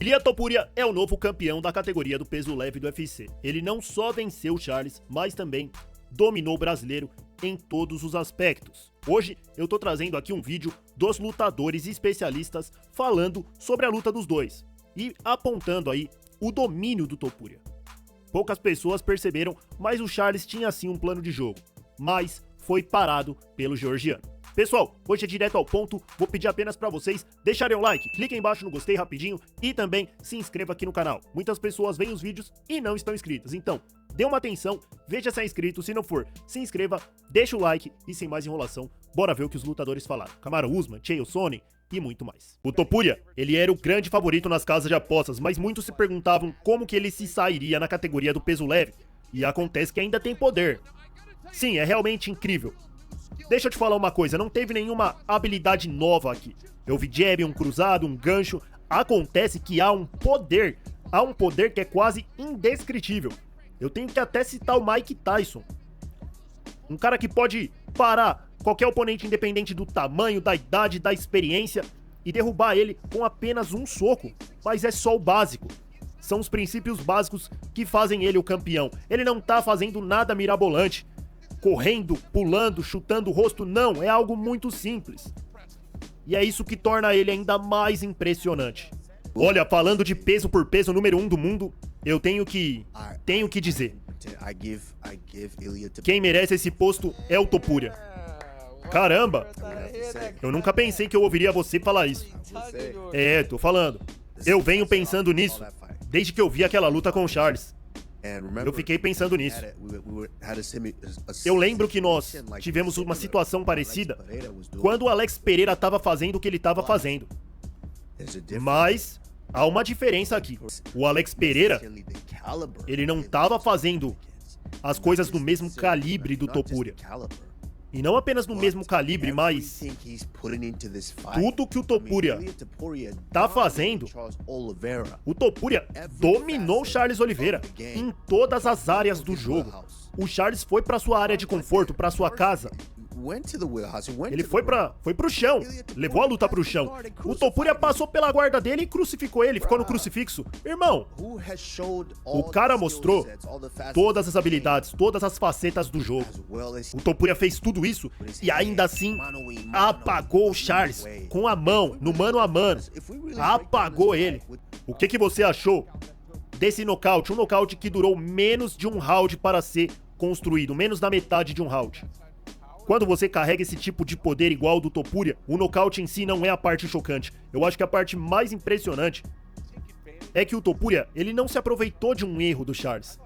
Ilia Topuria é o novo campeão da categoria do peso leve do UFC. Ele não só venceu o Charles, mas também dominou o brasileiro em todos os aspectos. Hoje eu tô trazendo aqui um vídeo dos lutadores especialistas falando sobre a luta dos dois e apontando aí o domínio do Topuria. Poucas pessoas perceberam, mas o Charles tinha sim um plano de jogo, mas foi parado pelo georgiano. Pessoal, hoje é direto ao ponto, vou pedir apenas pra vocês deixarem um like, cliquem embaixo no gostei rapidinho e também se inscreva aqui no canal. Muitas pessoas veem os vídeos e não estão inscritas, então dê uma atenção, veja se é inscrito, se não for, se inscreva, deixa o like e sem mais enrolação, bora ver o que os lutadores falaram. Kamaru Usman, Chael Sonnen e muito mais. O Topuria, ele era o grande favorito nas casas de apostas, mas muitos se perguntavam como que ele se sairia na categoria do peso leve, e acontece que ainda tem poder. Sim, é realmente incrível. Deixa eu te falar uma coisa, não teve nenhuma habilidade nova aqui. Eu vi jab, um cruzado, um gancho. Acontece que há um poder que é quase indescritível. Eu tenho que até citar o Mike Tyson. Um cara que pode parar qualquer oponente independente do tamanho, da idade, da experiência e derrubar ele com apenas um soco. Mas é só o básico. São os princípios básicos que fazem ele o campeão. Ele não tá fazendo nada mirabolante. Correndo, pulando, chutando o rosto, não, é algo muito simples. E é isso que torna ele ainda mais impressionante. Olha, falando de peso por peso número 1 do mundo, eu tenho que dizer. Quem merece esse posto é o Topuria. Caramba, eu nunca pensei que eu ouviria você falar isso. É, tô falando. Eu venho pensando nisso desde que eu vi aquela luta com o Charles. Eu fiquei pensando nisso. Eu lembro que nós tivemos uma situação parecida quando o Alex Pereira estava fazendo o que ele estava fazendo. Mas há uma diferença aqui. O Alex Pereira, ele não estava fazendo as coisas do mesmo calibre do Topuria. E não apenas no mesmo calibre, mas tudo que o Topuria tá fazendo, o Topuria dominou o Charles Oliveira em todas as áreas do jogo. O Charles foi pra sua área de conforto, pra sua casa. Ele foi pro chão, levou a luta pro chão. O Topuria passou pela guarda dele e crucificou ele, ficou no crucifixo. Irmão, o cara mostrou todas as habilidades, todas as facetas do jogo. O Topuria fez tudo isso e ainda assim apagou o Charles com a mão, no mano a mano. Apagou ele. O que você achou desse nocaute? Um nocaute que durou menos de um round para ser construído, menos da metade de um round. Quando você carrega esse tipo de poder igual ao do Topuria, o nocaute em si não é a parte chocante. Eu acho que a parte mais impressionante é que o Topuria, ele não se aproveitou de um erro do Charles.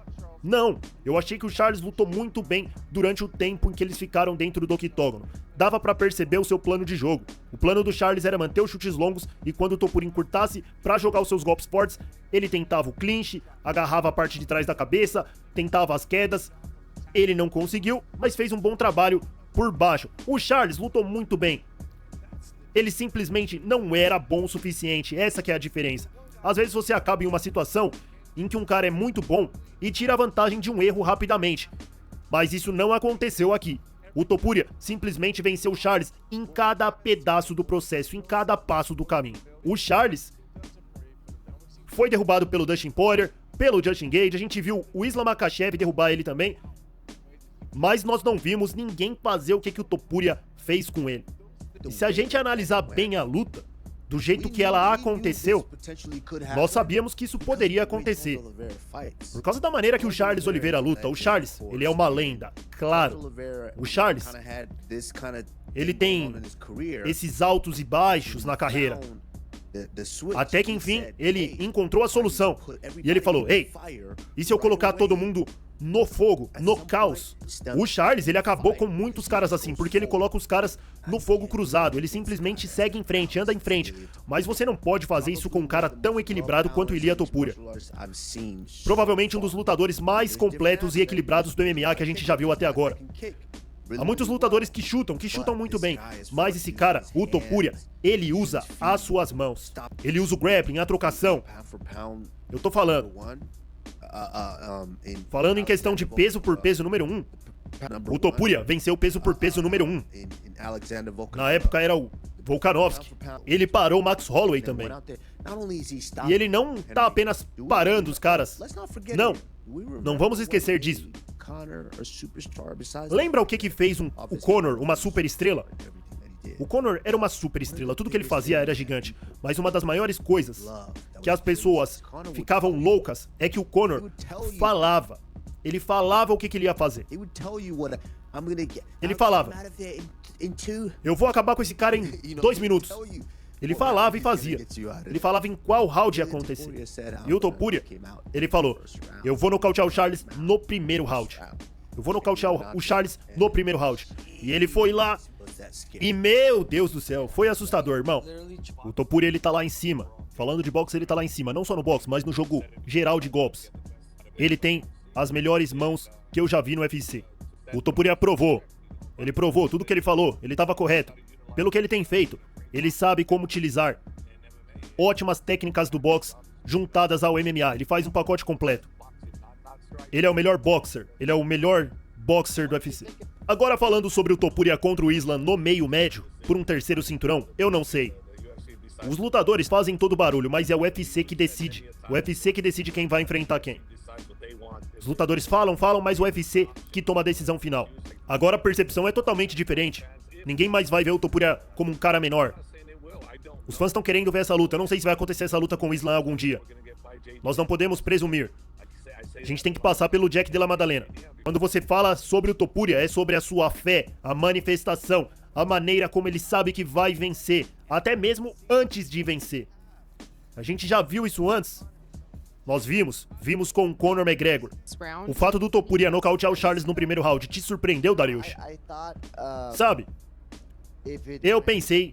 Não, eu achei que o Charles lutou muito bem durante o tempo em que eles ficaram dentro do octógono. Dava pra perceber o seu plano de jogo. O plano do Charles era manter os chutes longos e quando o Topuria encurtasse pra jogar os seus golpes fortes, ele tentava o clinch, agarrava a parte de trás da cabeça, tentava as quedas. Ele não conseguiu, mas fez um bom trabalho por baixo. O Charles lutou muito bem. Ele simplesmente não era bom o suficiente. Essa que é a diferença. Às vezes você acaba em uma situação em que um cara é muito bom e tira a vantagem de um erro rapidamente. Mas isso não aconteceu aqui. O Topuria simplesmente venceu o Charles em cada pedaço do processo, em cada passo do caminho. O Charles foi derrubado pelo Dustin Poirier, pelo Justin Gage. A gente viu o Islam Makhachev derrubar ele também. Mas nós não vimos ninguém fazer o que o Topuria fez com ele. E se a gente analisar bem a luta, do jeito que ela aconteceu, nós sabíamos que isso poderia acontecer. Por causa da maneira que o Charles Oliveira luta. O Charles, ele é uma lenda, claro. O Charles, ele tem esses altos e baixos na carreira. Até que enfim, ele encontrou a solução. E ele falou, ei, e se eu colocar todo mundo no fogo, no caos? O Charles, ele acabou com muitos caras assim, porque ele coloca os caras no fogo cruzado. Ele simplesmente segue em frente, anda em frente. Mas você não pode fazer isso com um cara tão equilibrado quanto o Ilia Topuria. Provavelmente um dos lutadores mais completos e equilibrados do MMA que a gente já viu até agora. Há muitos lutadores que chutam muito bem, mas esse cara, o Topuria, ele usa as suas mãos. Ele usa o grappling, a trocação. Eu tô falando em questão de peso por peso número 1, o Topuria venceu o peso por peso número 1. Na época era o Volkanovski. Ele parou o Max Holloway também. E ele não tá apenas parando os caras. Não vamos esquecer disso. Lembra o que fez o Conor uma super estrela? O Conor era uma super estrela, tudo que ele fazia era gigante. Mas uma das maiores coisas que as pessoas ficavam loucas é que o Conor falava. Ele falava o que ele ia fazer. Ele falava: eu vou acabar com esse cara em 2 minutos. Ele falava e fazia. Ele falava em qual round ia acontecer. E o Topuria, ele falou: eu vou nocautear o Charles no primeiro round. Eu vou nocautear o Charles no primeiro round. E ele foi lá. E meu Deus do céu, foi assustador, irmão. O Topuria, ele tá lá em cima. Falando de boxe, ele tá lá em cima. Não só no boxe, mas no jogo geral de golpes. Ele tem as melhores mãos que eu já vi no UFC. O Topuria provou. Ele provou tudo que ele falou. Ele tava correto. Pelo que ele tem feito, ele sabe como utilizar ótimas técnicas do boxe juntadas ao MMA. Ele faz um pacote completo. Ele é o melhor boxer. Ele é o melhor boxer do UFC. Agora falando sobre o Topuria contra o Islam no meio médio, por um terceiro cinturão, eu não sei. Os lutadores fazem todo o barulho, mas é o UFC que decide. O UFC que decide quem vai enfrentar quem. Os lutadores falam, mas o UFC que toma a decisão final. Agora a percepção é totalmente diferente. Ninguém mais vai ver o Topuria como um cara menor. Os fãs estão querendo ver essa luta. Eu não sei se vai acontecer essa luta com o Islam algum dia. Nós não podemos presumir. A gente tem que passar pelo Jack Della Maddalena. Quando você fala sobre o Topuria, é sobre a sua fé, a manifestação, a maneira como ele sabe que vai vencer, até mesmo antes de vencer. A gente já viu isso antes. Nós vimos com o Conor McGregor. O fato do Topuria nocautear o Charles no primeiro round te surpreendeu, Dariush? Sabe? Eu pensei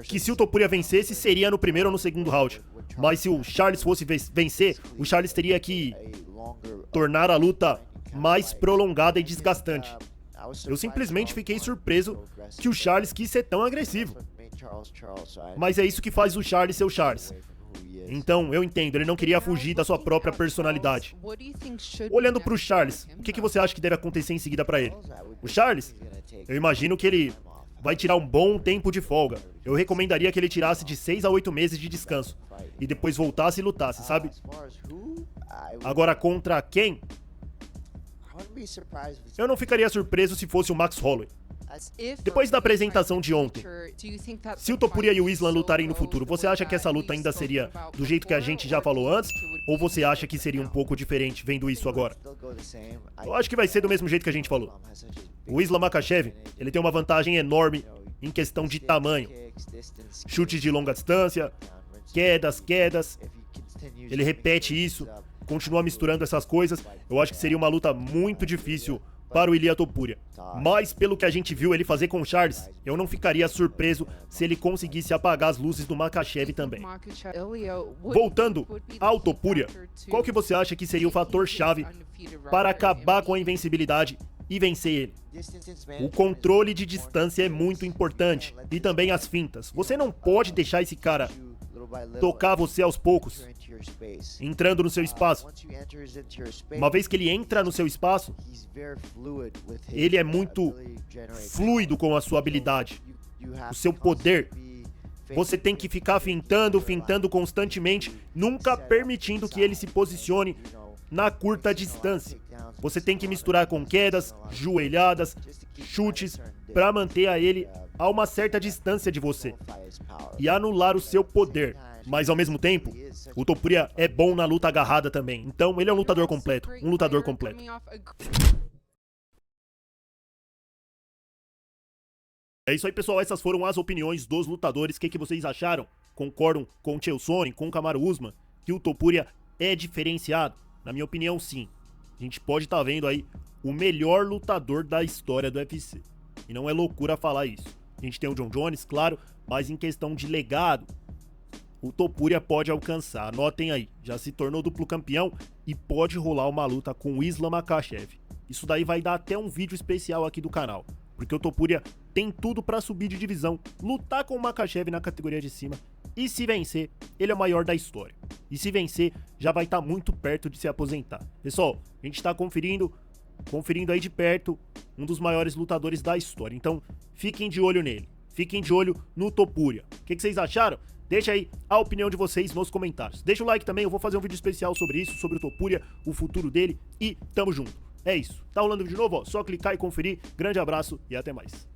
que se o Topuria vencesse, seria no primeiro ou no segundo round. Mas se o Charles fosse vencer, o Charles teria que tornar a luta mais prolongada e desgastante. Eu simplesmente fiquei surpreso que o Charles quis ser tão agressivo. Mas é isso que faz o Charles ser o Charles. Então, eu entendo, ele não queria fugir da sua própria personalidade. Olhando pro Charles, o que você acha que deve acontecer em seguida pra ele? O Charles, eu imagino que ele vai tirar um bom tempo de folga. Eu recomendaria que ele tirasse de 6 a 8 meses de descanso. E depois voltasse e lutasse, sabe? Agora, contra quem? Eu não ficaria surpreso se fosse o Max Holloway. Depois da apresentação de ontem, se o Topuria e o Islam lutarem no futuro, você acha que essa luta ainda seria do jeito que a gente já falou antes? Ou você acha que seria um pouco diferente vendo isso agora? Eu acho que vai ser do mesmo jeito que a gente falou. O Islam Makhachev, ele tem uma vantagem enorme em questão de tamanho. Chutes de longa distância, quedas. Ele repete isso, continua misturando essas coisas. Eu acho que seria uma luta muito difícil para o Ilia Topuria. Mas pelo que a gente viu ele fazer com o Charles, eu não ficaria surpreso se ele conseguisse apagar as luzes do Makhachev também. Voltando ao Topuria, qual que você acha que seria o fator-chave para acabar com a invencibilidade e vencer ele? O controle de distância é muito importante, e também as fintas. Você não pode deixar esse cara tocar você aos poucos, entrando no seu espaço. Uma vez que ele entra no seu espaço, ele é muito fluido com a sua habilidade, o seu poder. Você tem que ficar fintando constantemente, nunca permitindo que ele se posicione na curta distância. Você tem que misturar com quedas, joelhadas, chutes, para manter ele a uma certa distância de você e anular o seu poder. Mas ao mesmo tempo, o Topuria é bom na luta agarrada também. Então ele é um lutador completo, É isso aí, pessoal. Essas foram as opiniões dos lutadores. O que vocês acharam? Concordam com o Chael Sonnen, com o Kamaru Usman, que o Topuria é diferenciado? Na minha opinião, sim. A gente pode estar vendo aí o melhor lutador da história do UFC. E não é loucura falar isso. A gente tem o John Jones, claro, mas em questão de legado, o Topuria pode alcançar. Anotem aí, já se tornou duplo campeão e pode rolar uma luta com o Islam Makhachev. Isso daí vai dar até um vídeo especial aqui do canal, porque o Topuria tem tudo pra subir de divisão, lutar com o Makhachev na categoria de cima, e se vencer, ele é o maior da história. E se vencer, já vai estar muito perto de se aposentar. Pessoal, a gente tá conferindo aí de perto um dos maiores lutadores da história, então fiquem de olho nele. fiquem de olho no Topuria. O que vocês acharam? Deixa aí a opinião de vocês nos comentários. Deixa o like também, eu vou fazer um vídeo especial sobre isso, sobre o Topuria, o futuro dele e tamo junto. É isso. Tá rolando o vídeo novo? Ó, só clicar e conferir. Grande abraço e até mais.